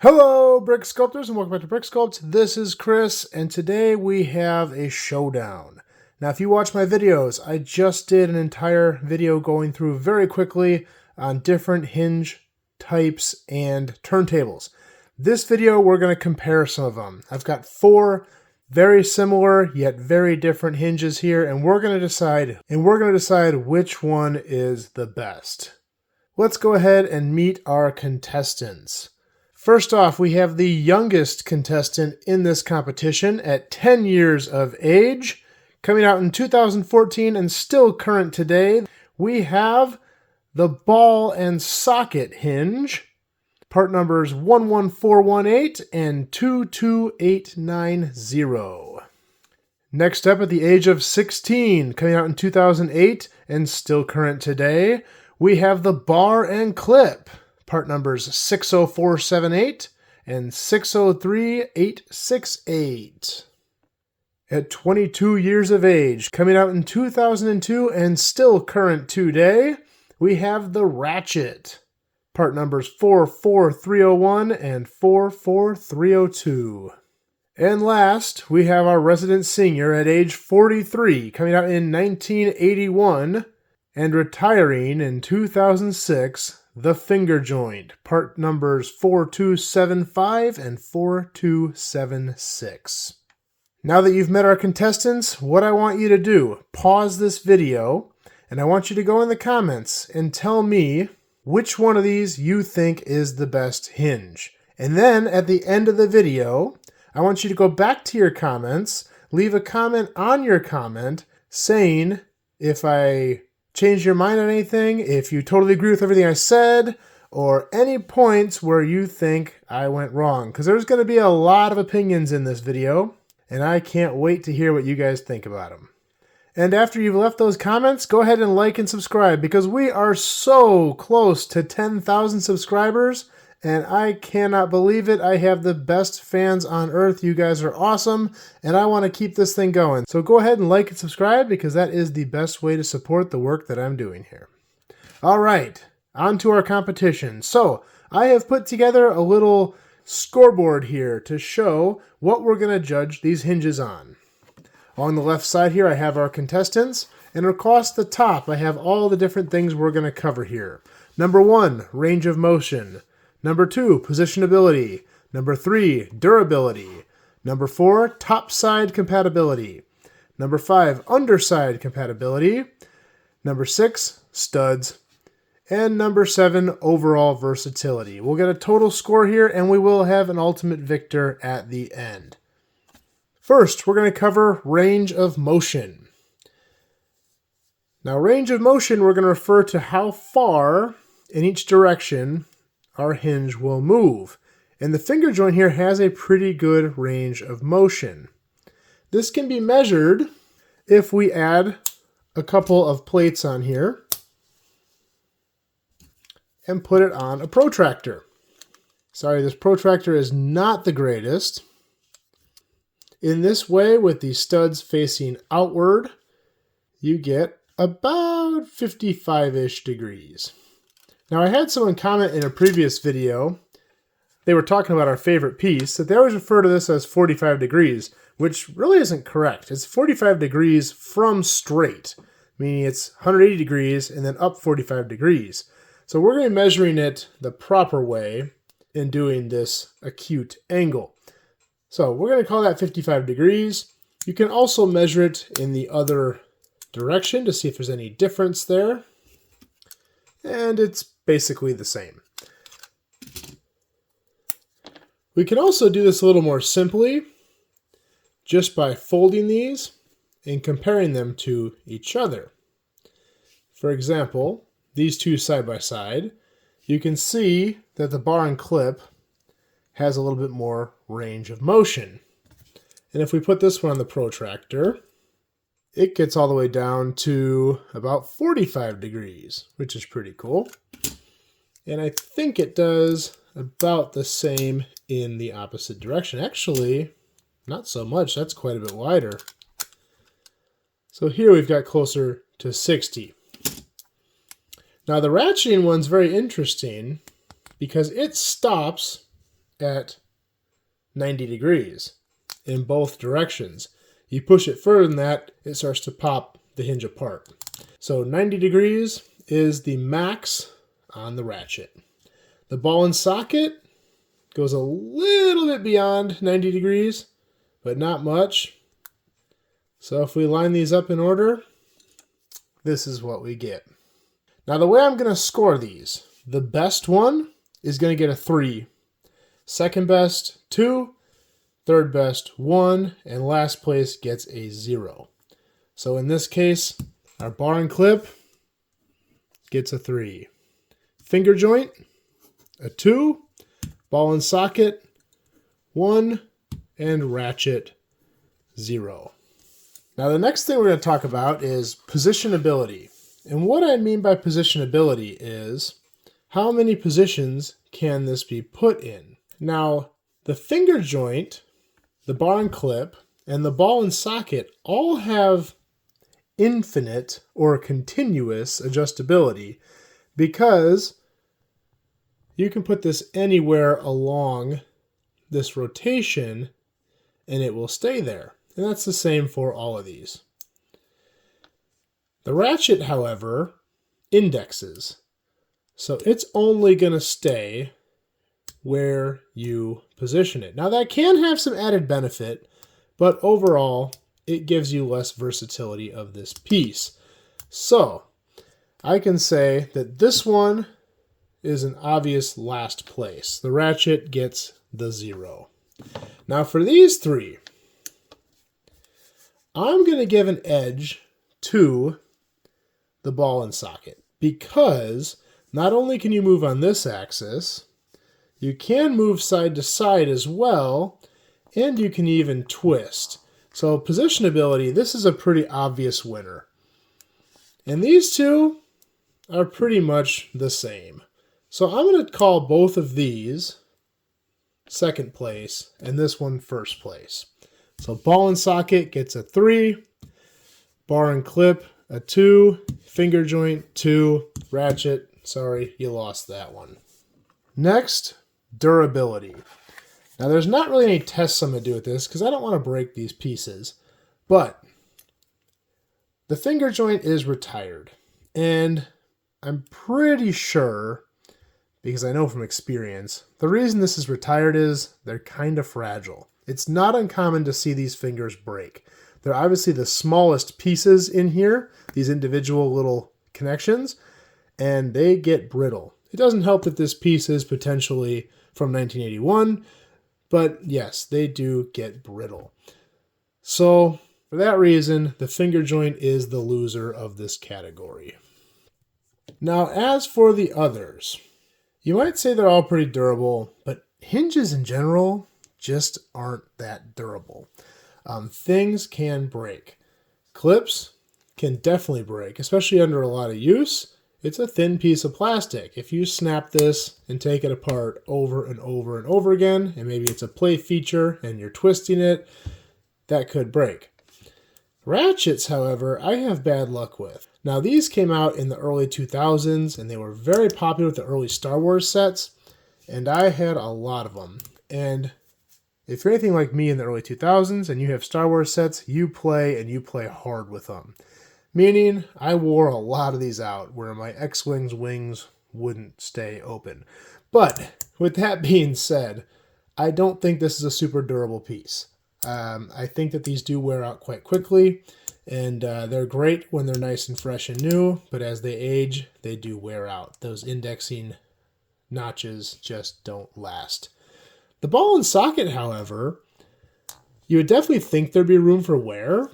Hello, Brick Sculptors, and welcome back to Brick Sculpt. This is Chris, and today we have a showdown. Now, if you watch my videos, I just did an entire video going through very quickly on different hinge types and turntables. This video, we're going to compare some of them. I've got 4 very similar yet very different hinges here, and we're going to decide which one is the best. Let's go ahead and meet our contestants. First off, we have the youngest contestant in this competition at 10 years of age, coming out in 2014 and still current today. We have the ball and socket hinge, part numbers 11418 and 22890. Next up, at the age of 16, coming out in 2008 and still current today, we have the bar and clip, part numbers 60478 and 603868. At 22 years of age, coming out in 2002 and still current today, we have the ratchet, part numbers 44301 and 44302. And last, we have our resident senior at age 43, coming out in 1981 and retiring in 2006, the finger joint, part numbers 4275 and 4276. Now that you've met our contestants, what I want you to do, pause this video, and I want you to go in the comments and tell me which one of these you think is the best hinge. And then at the end of the video, I want you to go back to your comments, leave a comment on your comment saying if I change your mind on anything, if you totally agree with everything I said, or any points where you think I went wrong. Because there's going to be a lot of opinions in this video, and I can't wait to hear what you guys think about them. And after you've left those comments, go ahead and like and subscribe, because we are so close to 10,000 subscribers, and I cannot believe it. I have the best fans on earth. You guys are awesome, and I want to keep this thing going. So go ahead and like and subscribe, because that is the best way to support the work that I'm doing here. All right, on to our competition. So I have put together a little scoreboard here to show what we're going to judge these hinges on. On the left side here, I have our contestants, and across the top, I have all the different things we're going to cover here. Number 1, range of motion. Number 2, positionability. Number 3, durability. Number 4, topside compatibility. Number 5, underside compatibility. Number 6, studs. And number 7, overall versatility. We'll get a total score here, and we will have an ultimate victor at the end. First, we're going to cover range of motion. Now, range of motion, we're going to refer to how far in each direction our hinge will move. And the finger joint here has a pretty good range of motion. This can be measured if we add a couple of plates on here and put it on a protractor. Sorry, this protractor is not the greatest. In this way, with the studs facing outward, you get about 55-ish degrees. Now, I had someone comment in a previous video, they were talking about our favorite piece, that they always refer to this as 45 degrees, which really isn't correct. It's 45 degrees from straight, meaning it's 180 degrees and then up 45 degrees. So we're going to be measuring it the proper way in doing this acute angle. So we're going to call that 55 degrees. You can also measure it in the other direction to see if there's any difference there. And it's basically the same. We can also do this a little more simply just by folding these and comparing them to each other. For example, these two side by side, you can see that the bar and clip has a little bit more range of motion. And if we put this one on the protractor, it gets all the way down to about 45 degrees, which is pretty cool. And I think it does about the same in the opposite direction. Actually, not so much. That's quite a bit wider. So here we've got closer to 60. Now the ratcheting one's very interesting because it stops at 90 degrees in both directions. You push it further than that, it starts to pop the hinge apart. So 90 degrees is the max on the ratchet. The ball and socket goes a little bit beyond 90 degrees, but not much. So if we line these up in order, this is what we get. Now the way I'm going to score these, the best one is going to get a 3, second best 2, third best 1, and last place gets a 0. So in this case, our bar and clip gets a 3. Finger joint, a 2. Ball and socket, 1. And ratchet, 0. Now the next thing we're going to talk about is positionability. And what I mean by positionability is how many positions can this be put in? Now, the finger joint, the bar and clip, and the ball and socket all have infinite or continuous adjustability because you can put this anywhere along this rotation and it will stay there. And that's the same for all of these. The ratchet, however, indexes. So it's only going to stay where you position it. Now that can have some added benefit, but overall it gives you less versatility of this piece. So I can say that this one is an obvious last place. The ratchet gets the 0. Now for these three, I'm going to give an edge to the ball and socket because not only can you move on this axis, you can move side to side as well, and you can even twist. So positionability, this is a pretty obvious winner. And these two are pretty much the same. So I'm going to call both of these second place and this one first place. So ball and socket gets a 3, bar and clip a 2, finger joint 2, ratchet, sorry, you lost that one. Next, durability. Now there's not really any tests I'm going to do with this because I don't want to break these pieces, but the finger joint is retired, and I'm pretty sure, because I know from experience, the reason this is retired is they're kind of fragile. It's not uncommon to see these fingers break. They're obviously the smallest pieces in here, these individual little connections, and they get brittle. It doesn't help that this piece is potentially from 1981, but yes, they do get brittle. So for that reason, the finger joint is the loser of this category. Now, as for the others, you might say they're all pretty durable, but hinges in general just aren't that durable. Things can break. Clips can definitely break, especially under a lot of use. It's a thin piece of plastic. If you snap this and take it apart over and over and over again, and maybe it's a play feature and you're twisting it, that could break. Ratchets, however, I have bad luck with. Now, these came out in the early 2000s, and they were very popular with the early Star Wars sets, and I had a lot of them. And if you're anything like me in the early 2000s and you have Star Wars sets, you play and you play hard with them. Meaning, I wore a lot of these out where my X-Wing's wings wouldn't stay open. But with that being said, I don't think this is a super durable piece. I think that these do wear out quite quickly, and they're great when they're nice and fresh and new, but as they age, they do wear out. Those indexing notches just don't last. The ball and socket, however, you would definitely think there'd be room for wear,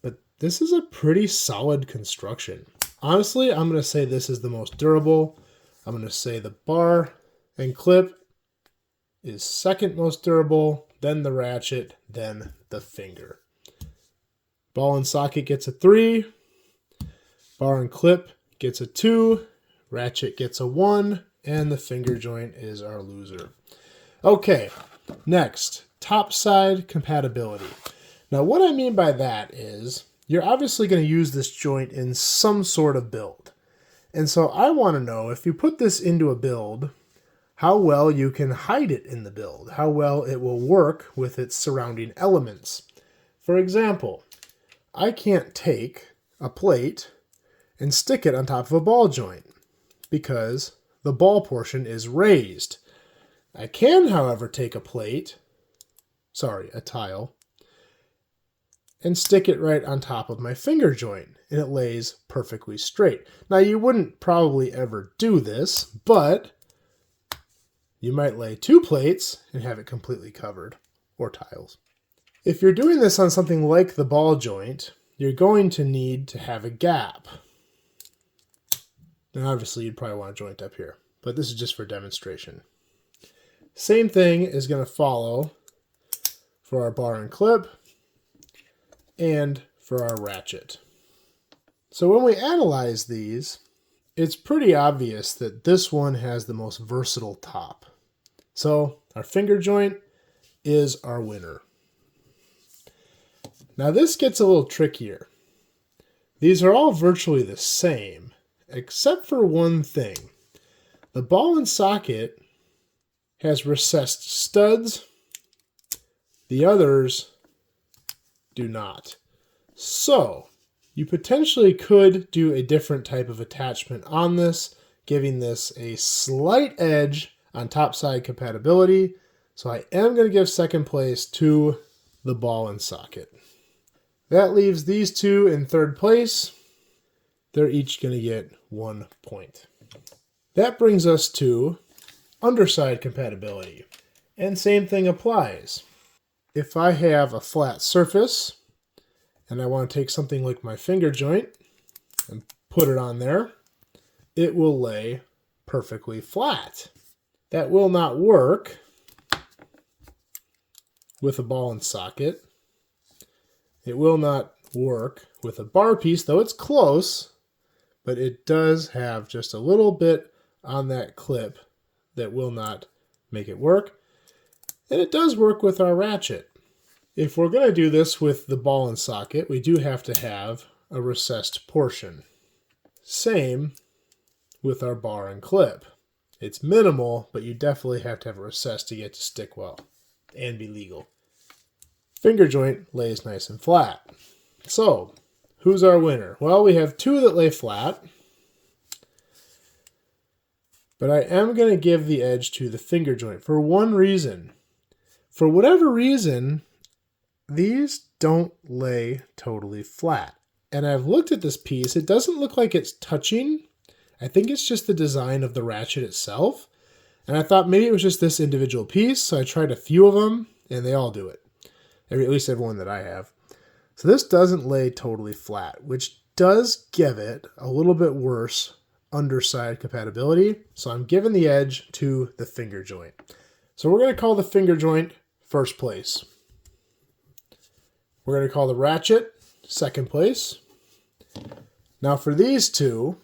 but this is a pretty solid construction. Honestly, I'm going to say this is the most durable. I'm going to say the bar and clip is second most durable, then the ratchet, then the finger. Ball and socket gets a 3, bar and clip gets a 2, ratchet gets a 1, and the finger joint is our loser. Okay, next, topside compatibility. Now what I mean by that is you're obviously going to use this joint in some sort of build. And so I want to know, if you put this into a build, how well you can hide it in the build, how well it will work with its surrounding elements. For example, I can't take a plate and stick it on top of a ball joint because the ball portion is raised. I can, however, take a tile, and stick it right on top of my finger joint, and it lays perfectly straight. Now, you wouldn't probably ever do this, but you might lay 2 plates and have it completely covered, or tiles. If you're doing this on something like the ball joint, you're going to need to have a gap. And obviously, you'd probably want a joint up here, but this is just for demonstration. Same thing is going to follow for our bar and clip and for our ratchet. So when we analyze these, it's pretty obvious that this one has the most versatile top. So our finger joint is our winner. Now this gets a little trickier. These are all virtually the same, except for one thing. The ball and socket has recessed studs. The others do not. So you potentially could do a different type of attachment on this, giving this a slight edge on topside compatibility. So I am going to give second place to the ball and socket. That leaves these two in third place. They're each going to get 1 point. That brings us to underside compatibility. And same thing applies. If I have a flat surface and I want to take something like my finger joint and put it on there, it will lay perfectly flat. That will not work with a ball and socket. It will not work with a bar piece, though it's close, but it does have just a little bit on that clip that will not make it work. And it does work with our ratchet. If we're going to do this with the ball and socket, we do have to have a recessed portion. Same with our bar and clip. It's minimal, but you definitely have to have a recess to get to stick well and be legal. Finger joint lays nice and flat. So, who's our winner? Well, we have 2 that lay flat. But I am going to give the edge to the finger joint for one reason. For whatever reason, these don't lay totally flat. And I've looked at this piece. It doesn't look like it's touching. I think it's just the design of the ratchet itself. And I thought maybe it was just this individual piece. So I tried a few of them, and they all do it. At least everyone that I have. So this doesn't lay totally flat, which does give it a little bit worse underside compatibility. So I'm giving the edge to the finger joint. So we're going to call the finger joint first place. We're going to call the ratchet second place. Now for these two,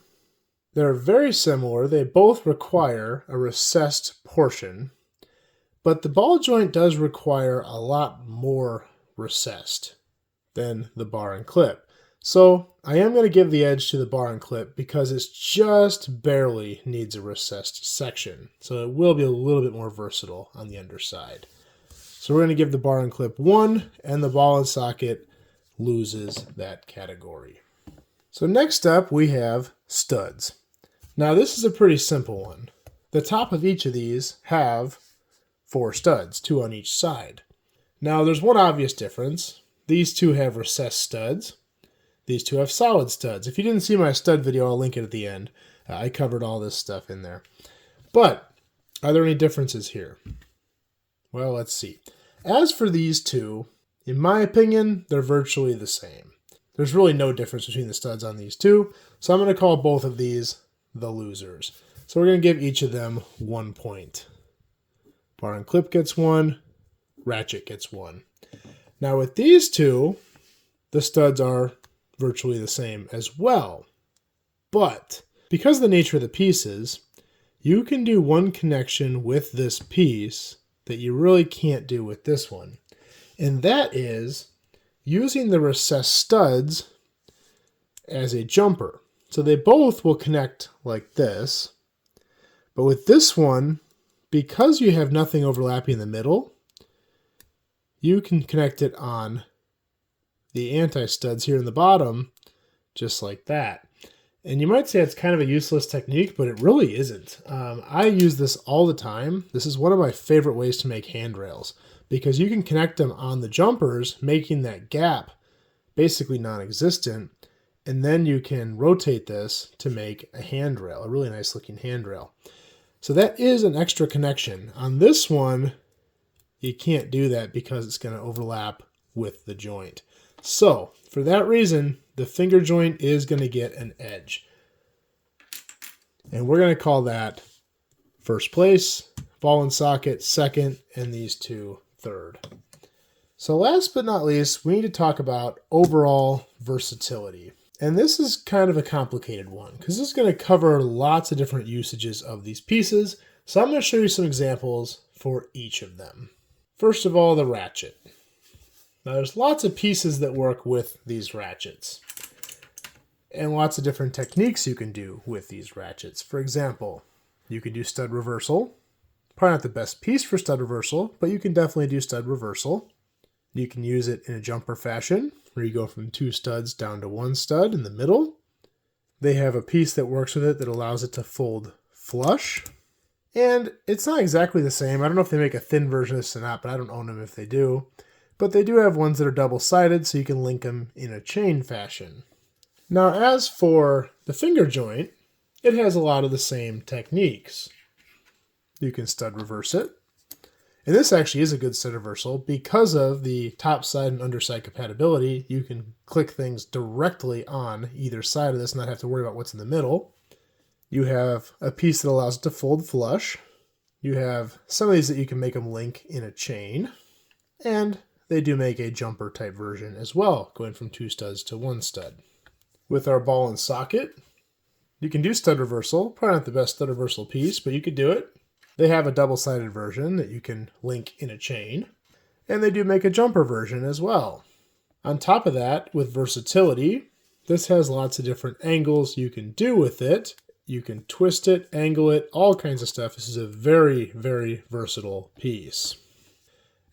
they're very similar. They both require a recessed portion, but the ball joint does require a lot more recessed than the bar and clip. So I am going to give the edge to the bar and clip because it just barely needs a recessed section. So it will be a little bit more versatile on the underside. So we're going to give the bar and clip 1, and the ball and socket loses that category. So next up we have studs. Now this is a pretty simple one. The top of each of these have 4 studs, 2 on each side. Now there's one obvious difference. These two have recessed studs. These two have solid studs. If you didn't see my stud video, I'll link it at the end. I covered all this stuff in there. But are there any differences here? Well, let's see. As for these two, in my opinion, they're virtually the same. There's really no difference between the studs on these two, so I'm going to call both of these the losers. So we're going to give each of them 1 point. Bar and clip gets 1, ratchet gets 1. Now with these two, the studs are virtually the same as well. But because of the nature of the pieces, you can do one connection with this piece that you really can't do with this one. And that is using the recessed studs as a jumper. So they both will connect like this. But with this one, because you have nothing overlapping in the middle, you can connect it on the anti-studs here in the bottom, just like that. And you might say it's kind of a useless technique, but it really isn't. I use this all the time. This is one of my favorite ways to make handrails, because you can connect them on the jumpers, making that gap basically non-existent, and then you can rotate this to make a handrail, a really nice looking handrail. So that is an extra connection. On this one, you can't do that because it's going to overlap with the joint. So for that reason, the finger joint is going to get an edge. And we're going to call that first place, ball and socket second, and these two third. So last but not least, we need to talk about overall versatility. And this is kind of a complicated one because this is going to cover lots of different usages of these pieces. So I'm going to show you some examples for each of them. First of all, the ratchet. Now there's lots of pieces that work with these ratchets and lots of different techniques you can do with these ratchets. For example, you can do stud reversal. Probably not the best piece for stud reversal, but you can definitely do stud reversal. You can use it in a jumper fashion, where you go from 2 studs down to 1 stud in the middle. They have a piece that works with it that allows it to fold flush. And it's not exactly the same. I don't know if they make a thin version of this or not, but I don't own them if they do. But they do have ones that are double-sided, so you can link them in a chain fashion. Now, as for the finger joint, it has a lot of the same techniques. You can stud reverse it. And this actually is a good stud reversal because of the topside and underside compatibility. You can click things directly on either side of this and not have to worry about what's in the middle. You have a piece that allows it to fold flush. You have some of these that you can make them link in a chain. And they do make a jumper type version as well, going from 2 studs to 1 stud. With our ball and socket, you can do stud reversal. Probably not the best stud reversal piece, but you could do it. They have a double-sided version that you can link in a chain, and they do make a jumper version as well. On top of that, with versatility, this has lots of different angles you can do with it. You can twist it, angle it, all kinds of stuff. This is a very, very versatile piece.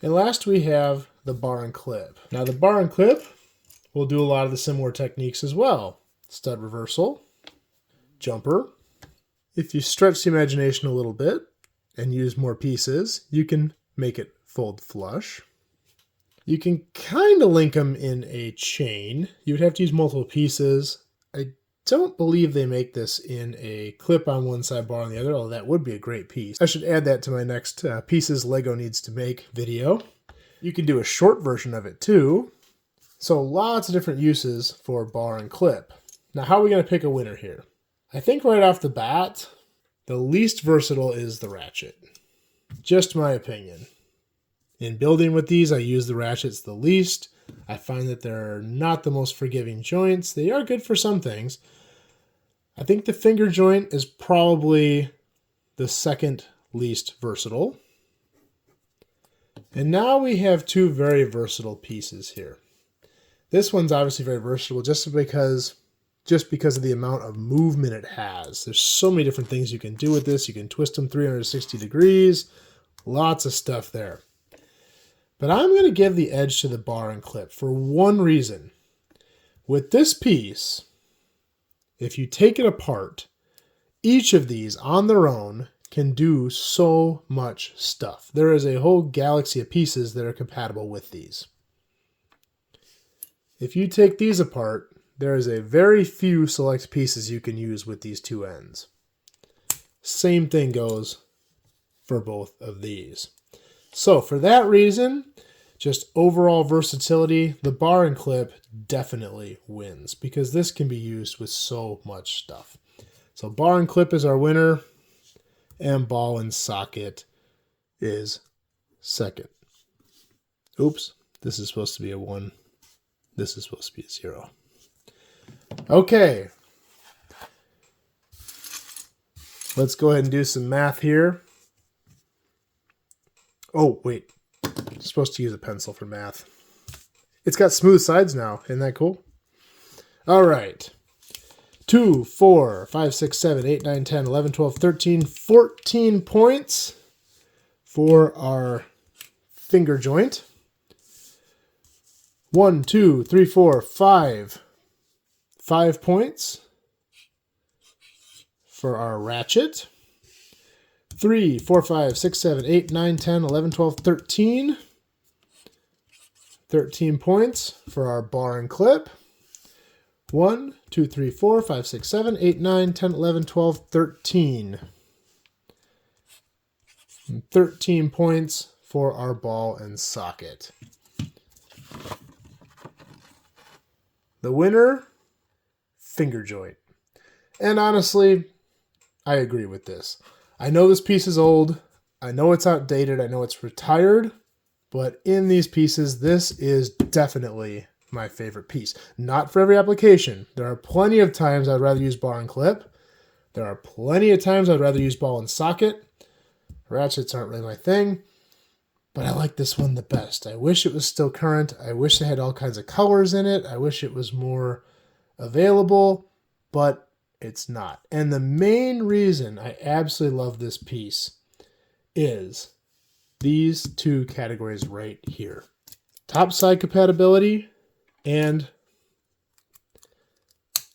And last we have the bar and clip. Now the bar and clip will do a lot of the similar techniques as well. Stud reversal, jumper. If you stretch the imagination a little bit, and use more pieces, you can make it fold flush. You can kind of link them in a chain. You would have to use multiple pieces. I don't believe they make this in a clip on one side, bar on the other, although that would be a great piece. I should add that to my next pieces Lego needs to make video. You can do a short version of it too. So lots of different uses for bar and clip. Now, how are we going to pick a winner here? I think right off the bat, the least versatile is the ratchet. Just my opinion. In building with these, I use the ratchets the least. I find that they're not the most forgiving joints. They are good for some things. I think the finger joint is probably the second least versatile. And now we have 2 very versatile pieces here. This one's obviously very versatile just because of the amount of movement it has. There's so many different things you can do with this. You can twist them 360 degrees. Lots of stuff there. But I'm going to give the edge to the bar and clip for one reason. With this piece, if you take it apart, each of these on their own can do so much stuff. There is a whole galaxy of pieces that are compatible with these. If you take these apart, there is a very few select pieces you can use with these 2 ends. Same thing goes for both of these. So for that reason, just overall versatility, the bar and clip definitely wins because this can be used with so much stuff. So bar and clip is our winner, and ball and socket is second. Oops, this is supposed to be a 1. This is supposed to be a 0. Okay, let's go ahead and do some math here. Oh, wait, I'm supposed to use a pencil for math. It's got smooth sides now, isn't that cool? All right, 2, 4, 5, 6, 7, 8, 9, 10, 11, 12, 13, 14 points for our finger joint. 1, 2, 3, 4, 5. 5 points for our ratchet. 3, 4, 5, 6, 7, 8, 9, 10, 11, 12, 13. 13 points for our bar and clip. 1, 2, 3, 4, 5, 6, 7, 8, 9, 10, 11, 12, 13. And 13 points for our ball and socket. The winner, finger joint. And honestly, I agree with this. I know this piece is old. I know it's outdated. I know it's retired. But in these pieces, this is definitely my favorite piece. Not for every application. There are plenty of times I'd rather use bar and clip. There are plenty of times I'd rather use ball and socket. Ratchets aren't really my thing. But I like this one the best. I wish it was still current. I wish it had all kinds of colors in it. I wish it was more available. But it's not. And the main reason I absolutely love this piece is these two categories right here. Topside compatibility and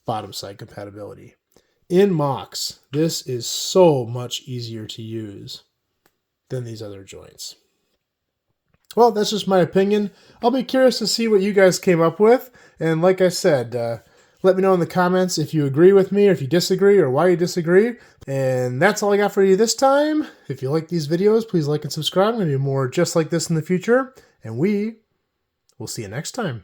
bottom side compatibility. In mocks, this is so much easier to use than these other joints. Well, that's just my opinion. I'll be curious to see what you guys came up with. And like I said, let me know in the comments if you agree with me or if you disagree or why you disagree. And that's all I got for you this time. If you like these videos, please like and subscribe. I'm going to do more just like this in the future. And we will see you next time.